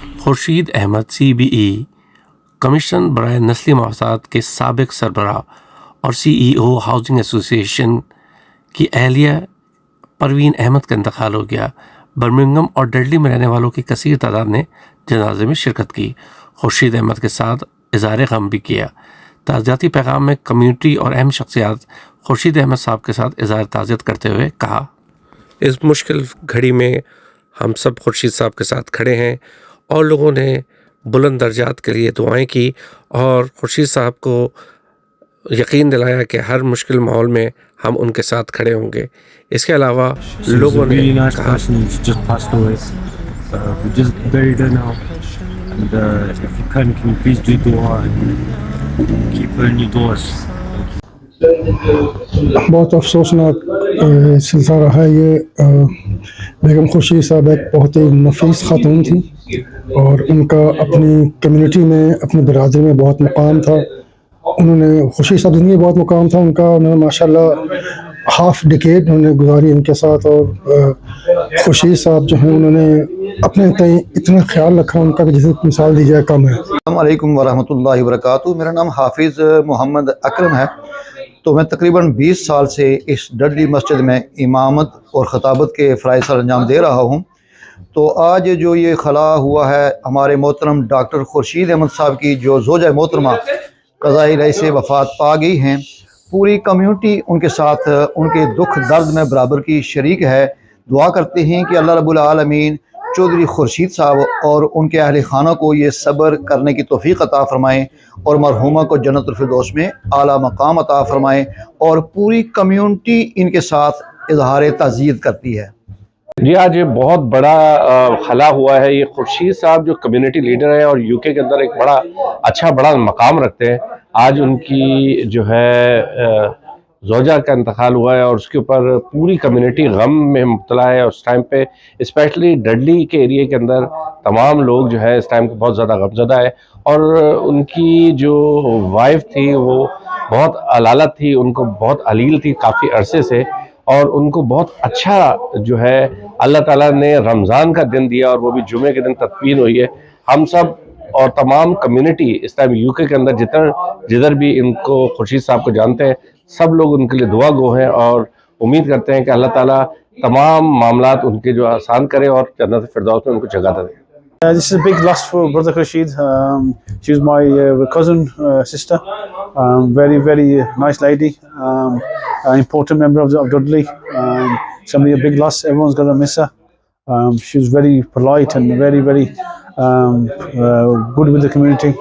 Khurshid Ahmad CBE commission برائے نسلی مساوات کے سابق سربراہ اور CEO ہاؤسنگ ایسوسی ایشن کی اہلیہ پروین احمد کا انتقال ہو گیا۔ پرمنگم اور ڈڈلی میں رہنے والوں کی کثیر تعداد نے جنازے میں شرکت کی۔ خورشید احمد کے ساتھ اظہار غم بھی کیا۔ تازیاتی پیغام میں کمیونٹی اور اہم شخصیات خورشید احمد صاحب کے ساتھ اظہار تعزیت کرتے ہوئے کہا، اس مشکل گھڑی میں ہم سب خورشید صاحب کے ساتھ کھڑے ہیں اور لوگوں نے بلند درجات کے لیے دعائیں کی اور خورشید صاحب کو یقین دلایا کہ ہر مشکل ماحول میں ہم ان کے ساتھ کھڑے ہوں گے۔ اس کے علاوہ لوگوں نے کہا بہت افسوسناک سلسلہ رہا ہے یہ۔ بیگم خورشید صاحب ایک بہت ہی نفیس خاتون تھی اور ان کا اپنی کمیونٹی میں اپنی برادری میں بہت مقام تھا۔ انہوں نے خورشید صاحب زندگی میں بہت مقام تھا ان کا۔ انہوں نے ماشاء اللہ ہاف ڈیکیڈ انہوں نے گزاری ان کے ساتھ، اور خورشید صاحب جو ہیں انہوں نے اپنے تئیں اتنا خیال رکھا ان کا کہ جسے مثال دی جائے کم ہے۔ السلام علیکم ورحمۃ اللہ وبرکاتہ۔ میرا نام حافظ محمد اکرم ہے۔ تو میں تقریباً 20 سال سے اس ڈڈلی مسجد میں امامت اور خطابت کے فرائض سر انجام دے رہا ہوں۔ تو آج جو یہ خلا ہوا ہے ہمارے محترم ڈاکٹر خورشید احمد صاحب کی جو زوجہ محترمہ قضائے الہی سے وفات پا گئی ہیں، پوری کمیونٹی ان کے ساتھ ان کے دکھ درد میں برابر کی شریک ہے۔ دعا کرتے ہیں کہ اللہ رب العالمین چودھری خورشید صاحب اور ان کے اہل خانہ کو یہ صبر کرنے کی توفیق عطا فرمائیں اور مرحومہ کو جنت الفردوس میں اعلیٰ مقام عطا فرمائیں، اور پوری کمیونٹی ان کے ساتھ اظہار تعزیت کرتی ہے۔ جی آج بہت بڑا خلا ہوا ہے۔ یہ خورشید صاحب جو کمیونٹی لیڈر ہیں اور UK کے اندر ایک بڑا مقام رکھتے ہیں، آج ان کی جو ہے زوجہ کا انتقال ہوا ہے اور اس کے اوپر پوری کمیونٹی غم میں مبتلا ہے۔ اور اس ٹائم پہ اسپیشلی ڈڈلی کے ایریے کے اندر تمام لوگ جو ہے اس ٹائم کو بہت زیادہ غم زدہ ہے۔ اور ان کی جو وائف تھی وہ بہت علالت تھی، ان کو بہت علیل تھی کافی عرصے سے، اور ان کو بہت اچھا جو ہے اللہ تعالیٰ نے رمضان کا دن دیا اور وہ بھی جمعے کے دن تدفین ہوئی ہے۔ ہم سب اور تمام کمیونٹی اس ٹائم UK کے اندر جدھر بھی ان کو خورشید صاحب کو جانتے ہیں، سب لوگ ان کے لیے دعا گو ہیں اور امید کرتے ہیں کہ اللہ تعالیٰ تمام معاملات ان کے جو آسان کرے اور جنت فردوس میں ان کو جگہ دے۔ This is a big loss for brother Khurshid. She was my cousin sister. Very, very nice lady. An important member of Dudley. Somebody a big loss. Everyone's going to miss her. She was very polite and very, very good with the community.